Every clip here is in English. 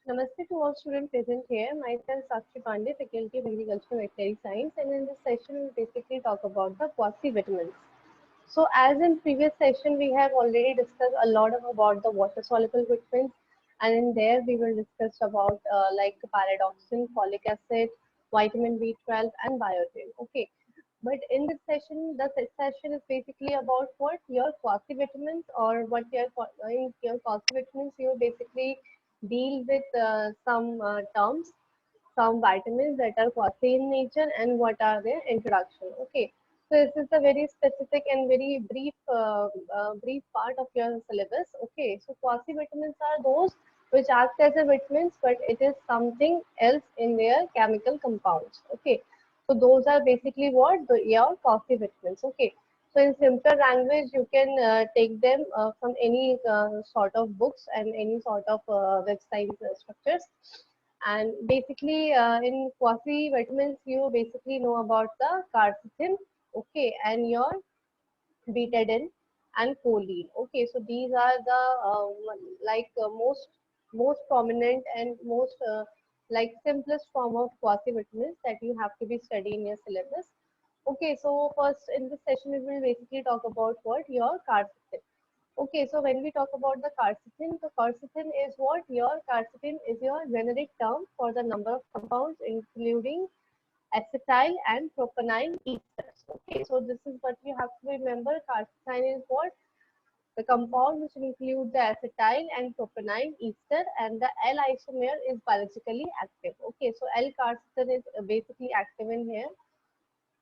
Namaste to all students present here. Myself Sakshi Pandey, Faculty of Agriculture and Veterinary Science, and in this session we'll basically talk about the quasi-vitamins. So as in previous session, we have already discussed a lot about the water-soluble vitamins, and in there we will discuss about like paradoxin, folic acid, vitamin B12, and biotin. Okay, but in this session, session is basically about what your quasi-vitamins or what your in your quasi-vitamins you basically deal with some terms, some vitamins that are quasi in nature and what are their introduction. Okay, so this is a very specific and very brief part of your syllabus. Okay, so quasi vitamins are those which act as a vitamins, but it is something else in their chemical compounds. Okay, so those are basically what your quasi vitamins. Okay, so in simpler language, you can take them from any sort of books and any sort of website structures. And basically, in quasi vitamins, you basically know about the quercetin, okay, and your betadine and choline. Okay, so these are the most prominent and most like simplest form of quasi vitamins that you have to be studying in your syllabus. Okay, so first in this session, we will basically talk about what your quercetin. Okay, so when we talk about the quercetin, so quercetin is what your quercetin is your generic term for the number of compounds including acetyl and propanyl esters. Okay, so this is what you have to remember. Quercetin is what the compound which include the acetyl and propanyl ester, and the L isomer is biologically active. Okay, so L quercetin is basically active in here.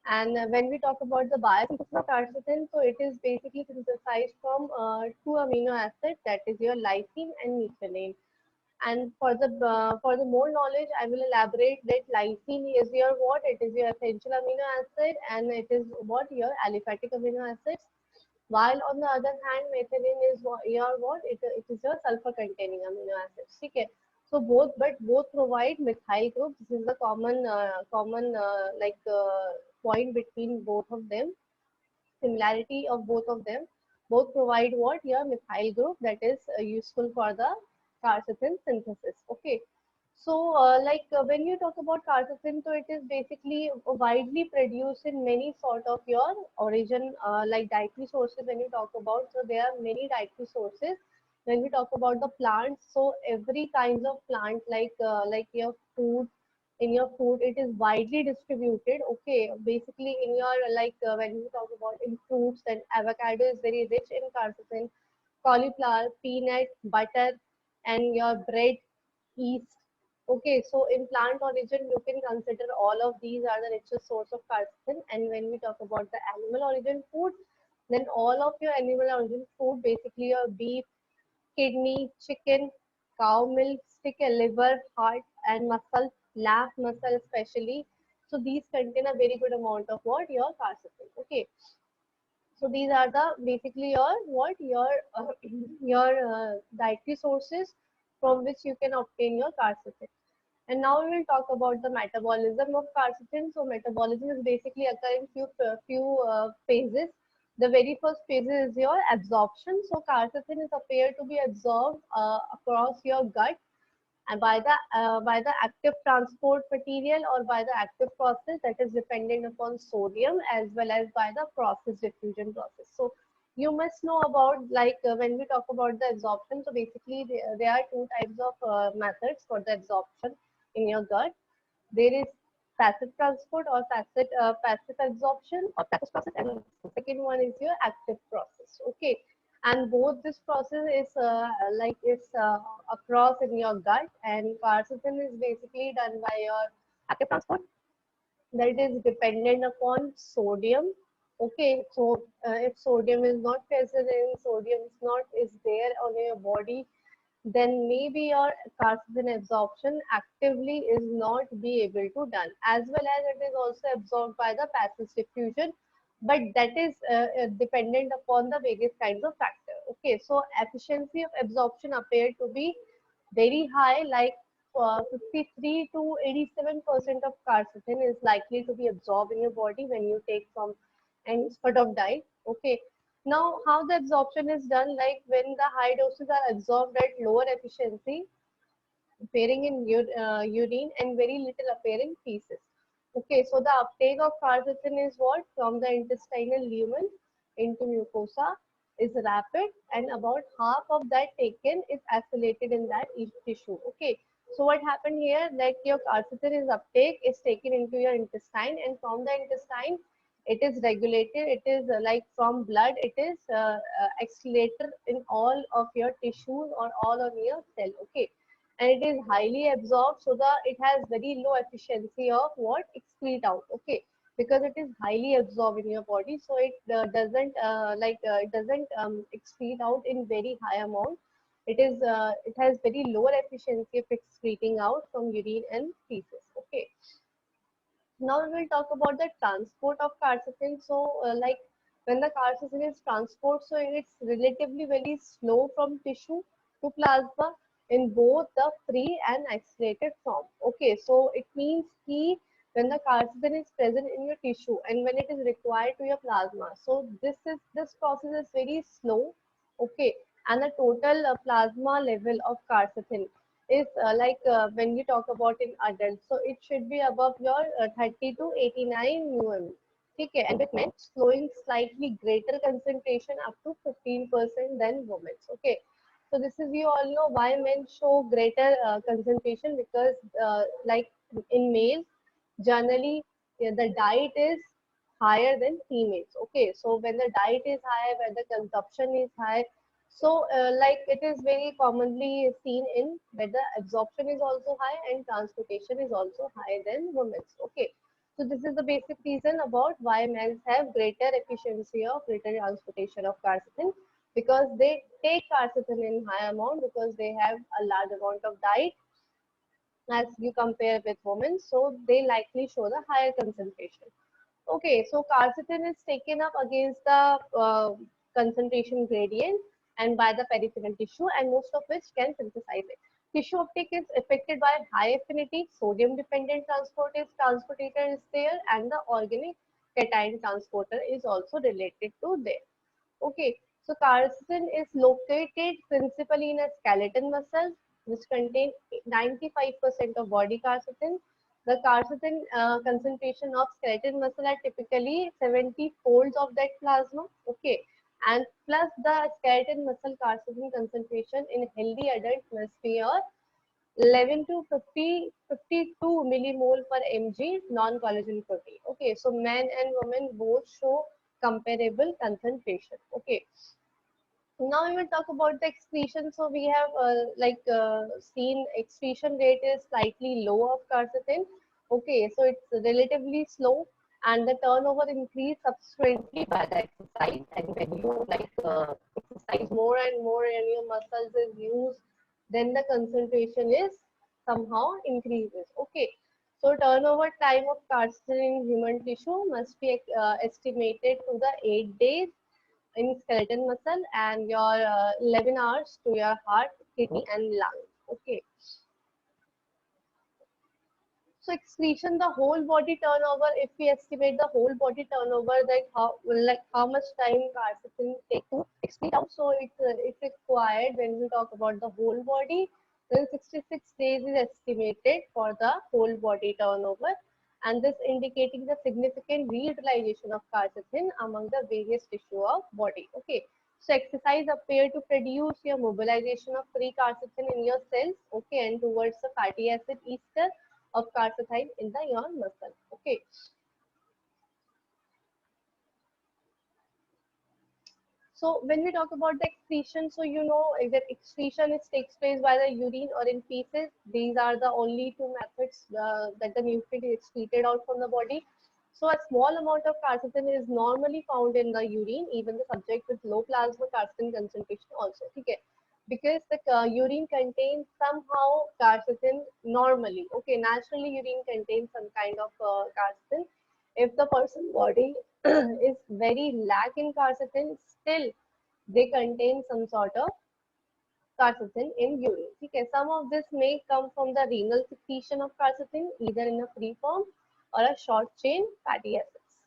And when we talk about the biosynthesis of quercetin, so it is basically synthesized from two amino acids, that is your lysine and methionine. And for the more knowledge, I will elaborate that lysine is your what? It is your essential amino acid, and it is what your aliphatic amino acids. While on the other hand, methionine is your what? It is your sulfur-containing amino acids. Okay. So both provide methyl group. This is the common point between both of them. Similarity of both of them. Both provide what your methyl group that is useful for the quercetin synthesis. Okay. So, when you talk about quercetin, so it is basically widely produced in many sort of your origin, like dietary sources. When you talk about, so there are many dietary sources. When we talk about the plants, so every kinds of plant, like your food, in your food, it is widely distributed. Okay, basically in your when you talk about in fruits, then avocado is very rich in quercetin, cauliflower, peanut, butter, and your bread, yeast. Okay, so in plant origin, you can consider all of these are the richest source of quercetin. And when we talk about the animal origin food, then all of your animal origin food, basically your beef, kidney, chicken, cow milk, stick, liver, heart, and muscle, lamb muscle especially. So these contain a very good amount of what your quercetin. Okay, so these are the basically your what your dietary sources from which you can obtain your quercetin. And now we will talk about the metabolism of quercetin. So metabolism is basically occurring few phases. The very first phase is your absorption. So quercetin is appeared to be absorbed across your gut and by the active transport material or by the active process that is dependent upon sodium as well as by the process diffusion process. So you must know about when we talk about the absorption. So basically there are two types of methods for the absorption in your gut. There is passive transport or passive absorption or passive process, and the second one is your active process. Okay, and both this process is across in your gut, and quercetin is basically done by your active transport that is dependent upon sodium. Okay, so if sodium is not present and sodium is there on your body, then maybe your quercetin absorption actively is not be able to done, as well as it is also absorbed by the passive diffusion, but that is dependent upon the various kinds of factor. Okay, so efficiency of absorption appear to be very high, like 53 to 87% of quercetin is likely to be absorbed in your body when you take from any sort of diet. Okay, now how the absorption is done, like when the high doses are absorbed at lower efficiency, appearing in urine and very little appearing feces. Okay, so the uptake of quercetin is what? From the intestinal lumen into mucosa is rapid, and about half of that taken is isolated in that tissue. Okay, so what happened here, like your quercetin is uptake is taken into your intestine, and from the intestine it is regulated, it is like from blood, it is accelerated in all of your tissues or all of your cell. Okay, and it is highly absorbed, so the it has very low efficiency of what excrete out. Okay, because it is highly absorbed in your body, so it doesn't it doesn't excrete out in very high amount. It has very lower efficiency of excreting out from urine and feces. Okay, now we will talk about the transport of quercetin. So, like when the quercetin is transport, so it's relatively very slow from tissue to plasma in both the free and accelerated form. Okay, so it means कि when the quercetin is present in your tissue and when it is required to your plasma, so this process is very slow. Okay, and the total plasma level of quercetin is when you talk about in adults, so it should be above your 30 to 89 mm. Okay, and with men showing slightly greater concentration up to 15% than women. Okay, so this is, you all know why men show greater concentration, because like in males generally, the diet is higher than females. Okay, so when the diet is high, when the consumption is high, so like it is very commonly seen in where the absorption is also high and transportation is also higher than women's. Okay, so this is the basic reason about why men have greater efficiency of greater transportation of quercetin, because they take quercetin in high amount, because they have a large amount of diet as you compare with women, so they likely show the higher concentration. Okay, so quercetin is taken up against the concentration gradient and by the peripheral tissue, and most of which can synthesize it. Tissue uptake is affected by high affinity, sodium dependent transporter is there, and the organic cation transporter is also related to there. Okay, so quercetin is located principally in a skeleton muscle, which contain 95% of body quercetin. The quercetin concentration of skeleton muscle are typically 70 folds of that plasma. Okay, and plus the skeleton muscle quercetin concentration in healthy adult must be a 11 to 50, 52 millimole per mg non-collagen protein. Okay, so men and women both show comparable concentration. Okay, now we will talk about the excretion. So we have seen excretion rate is slightly low of quercetin. Okay, so it's relatively slow, and the turnover increase subsequently by the exercise. And when you exercise more and more and your muscles is used, then the concentration is somehow increases. Okay, so turnover time of quercetin in human tissue must be estimated to the 8 days in skeleton muscle, and your 11 hours to your heart, kidney, and lung. Okay. So excretion, the whole body turnover. If we estimate the whole body turnover, how much time quercetin take to excrete out. So it's required when we talk about the whole body. Then 66 days is estimated for the whole body turnover, and this indicating the significant reutilization of quercetin among the various tissue of body. Okay. So exercise appear to produce your mobilization of free quercetin in your cells. Okay, and towards the fatty acid ester of quercetin in the your muscle. Okay, so when we talk about the excretion, so you know that excretion is takes place by the urine or in feces. These are the only two methods that the nutrient is excreted out from the body. So a small amount of quercetin is normally found in the urine, even the subject with low plasma quercetin concentration also. Okay, because the urine contains somehow quercetin normally. Okay, naturally urine contains some kind of quercetin. If the person body is very lack in quercetin, still they contain some sort of quercetin in urine. Okay, some of this may come from the renal secretion of quercetin, either in a free form or a short chain fatty acids.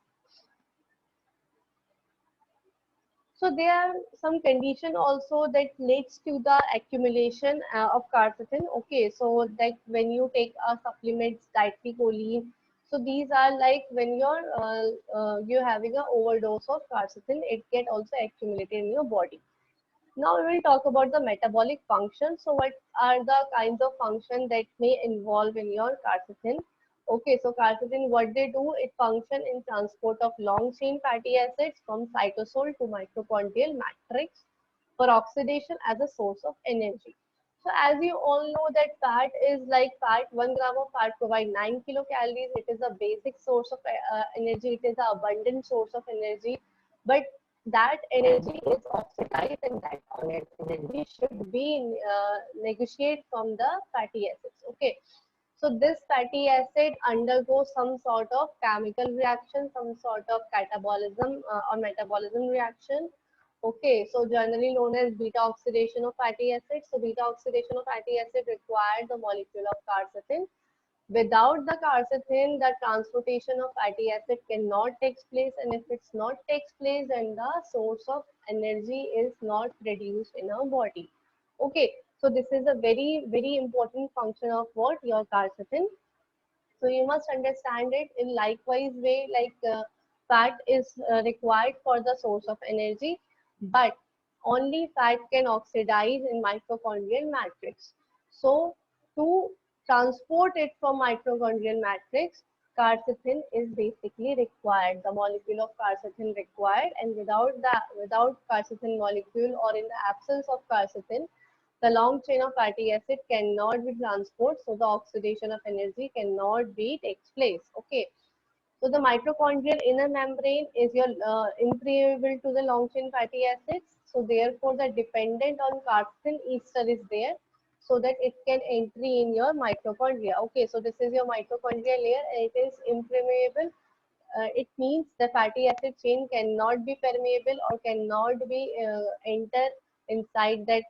So there are some condition also that leads to the accumulation of quercetin. Okay, so like when you take a supplements, dietary choline, so these are like when you're having an overdose of quercetin, it get also accumulated in your body. Now we will talk about the metabolic function. So what are the kinds of function that may involve in your quercetin? Okay, so quercetin, what they do, it function in transport of long chain fatty acids from cytosol to mitochondrial matrix for oxidation as a source of energy. So as you all know that fat is like fat, 1 gram of fat provide 9 kilocalories. It is a basic source of energy. It is an abundant source of energy. But that energy is oxidized and that energy should be negotiated from the fatty acids. Okay. So this fatty acid undergoes some sort of chemical reaction, some sort of catabolism or metabolism reaction. Okay, so generally known as beta oxidation of fatty acids. So beta oxidation of fatty acid requires the molecule of quercetin. Without the quercetin, the transportation of fatty acid cannot take place, and if it's not takes place, then the source of energy is not produced in our body. Okay, so this is a very important function of what your quercetin. So you must understand it in likewise way, like fat is required for the source of energy, but only fat can oxidize in mitochondrial matrix. So to transport it from mitochondrial matrix, quercetin is basically required. The molecule of quercetin required, and without quercetin molecule or in the absence of quercetin, the long chain of fatty acid cannot be transported, so the oxidation of energy cannot be takes place. Okay. So the mitochondrial inner membrane is your impermeable to the long chain fatty acids. So therefore, the dependent on quercetin ester is there, so that it can entry in your mitochondria. Okay, so this is your mitochondria layer, and it is impermeable. It means the fatty acid chain cannot be permeable or cannot be enter inside that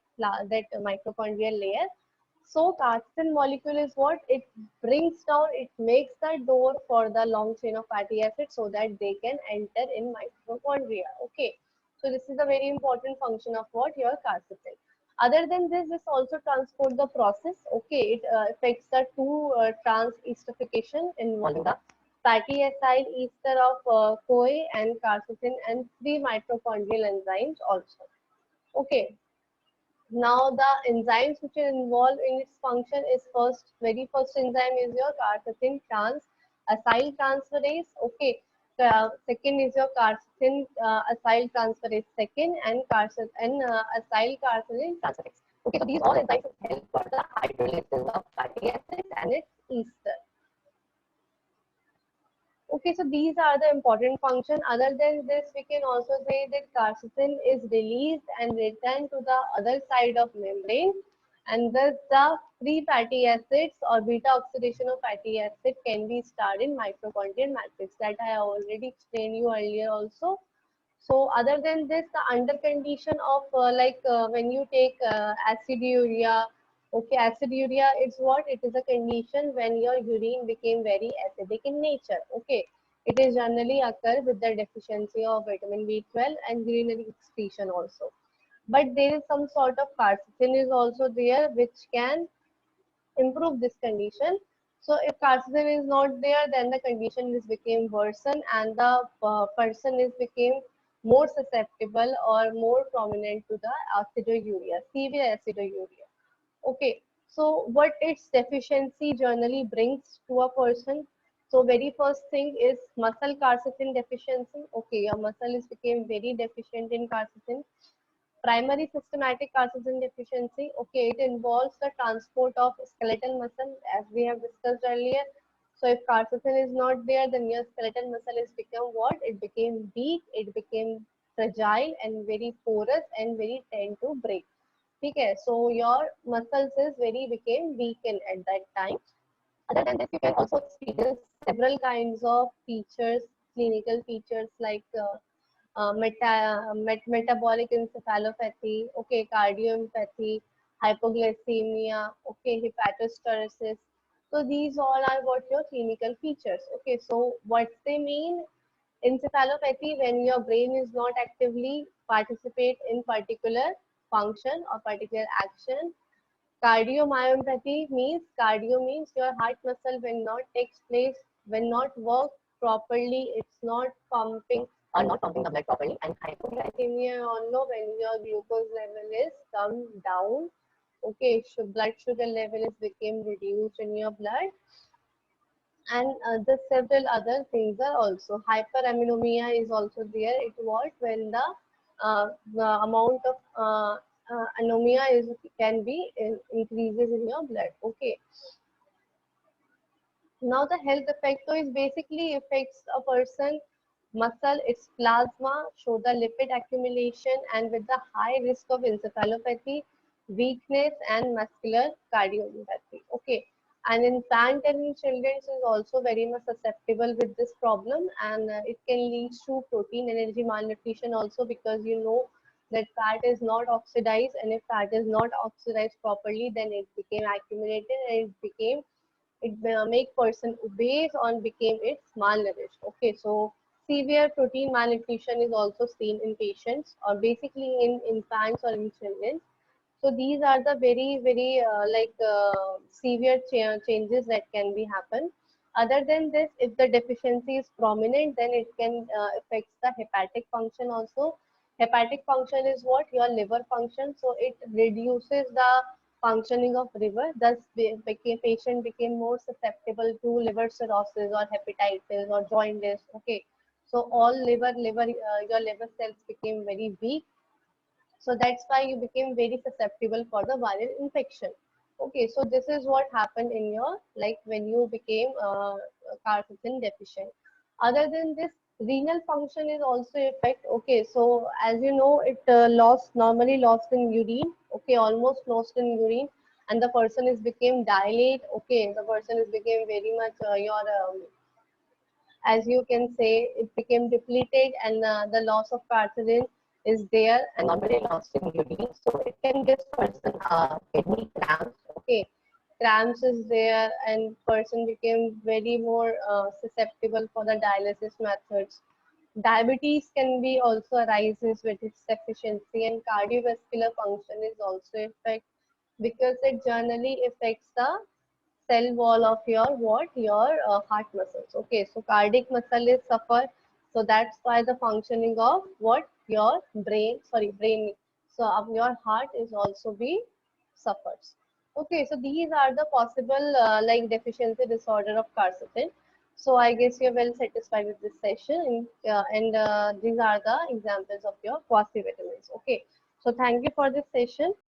mitochondrial layer. So quercetin molecule is what it brings down, it makes the door for the long chain of fatty acids so that they can enter in mitochondria. Okay, so this is a very important function of what your quercetin. Other than this also transport the process. Okay, it affects the two trans esterification involving the fatty acid ester of CoA and quercetin and three mitochondrial enzymes also. Okay, now the enzymes which are involved in its function is very first enzyme is your quercetin trans acyl transferase. Okay, second is your quercetin acyl transferase second and acyl quercetin transferase. Okay, so these all enzymes help for the hydrolysis of fatty acids and its ester. Okay, so these are the important function. Other than this, we can also say that quercetin is released and returned to the other side of membrane, and thus the free fatty acids or beta oxidation of fatty acid can be started in mitochondrial matrix that I already explained you earlier also. So other than this, the under condition of when you take aciduria, okay, aciduria is what? It is a condition when your urine became very acidic in nature. Okay, it is generally occur with the deficiency of vitamin B12 and urinary excretion also. But there is some sort of quercetin is also there which can improve this condition. So if quercetin is not there, then the condition is became worsen and the person is became more susceptible or more prominent to the aciduria, severe aciduria. Okay, so what its deficiency generally brings to a person? So very first thing is muscle quercetin deficiency. Okay, your muscle is became very deficient in quercetin. Primary systematic quercetin deficiency. Okay, it involves the transport of skeletal muscle as we have discussed earlier. So if quercetin is not there, then your skeletal muscle is become what? It became weak, it became fragile and very porous and very tend to break. Okay, so your muscles is very became weakened at that time. Other than this, you can also experience several kinds of features, clinical features like metabolic encephalopathy, okay, cardiomyopathy, hypoglycemia, okay, hepatosterosis. So these all are what your clinical features. Okay, so what they mean? Encephalopathy, when your brain is not actively participate in particular function or particular action. Cardiomyopathy means, cardio means your heart muscle when not takes place, when not work properly, it's not pumping or not pumping the blood properly. And hypoglycemia, you all know, when your glucose level is come down, okay, so blood sugar level is became reduced in your blood, and the several other things are also. Hyperammonemia is also there. It was when the amount of anemia is can be increases in your blood. Okay. Now the health effect so is basically affects a person muscle, its plasma, show the lipid accumulation, and with the high risk of encephalopathy, weakness, and muscular cardiomyopathy. Okay, and infant and in children is also very much susceptible with this problem, and it can lead to protein energy malnutrition also, because you know that fat is not oxidized, and if fat is not oxidized properly, then it became accumulated and it became it make person obese or became it's malnourished. Okay, so severe protein malnutrition is also seen in patients or basically in infants or in children. So these are the very severe changes that can be happen. Other than this, if the deficiency is prominent, then it can affect the hepatic function also. Hepatic function is what your liver function. So it reduces the functioning of liver. Thus, patient became more susceptible to liver cirrhosis or hepatitis or jaundice. Okay, so all your liver cells became very weak, so that's why you became very susceptible for the viral infection. Okay, so this is what happened in your, like when you became quercetin deficient. Other than this, renal function is also affect. Okay, so as you know, it normally lost in urine. Okay, almost lost in urine, and the person is became dilate. Okay, the person is became very much your as you can say, it became depleted, and the loss of carcinogen is there and normally lost in urine. So it can give person kidney cramps. Okay, cramps is there, and person became very more susceptible for the dialysis methods. Diabetes can be also arises with its deficiency, and cardiovascular function is also affect because it generally affects the cell wall of your what your heart muscles. Okay, so cardiac muscle is suffer, so that's why the functioning of what your brain, so of your heart is also be suffers. Okay, so these are the possible like deficiency disorder of quercetin. So I guess you're well satisfied with this session, and these are the examples of your quasi vitamins. Okay, so thank you for this session.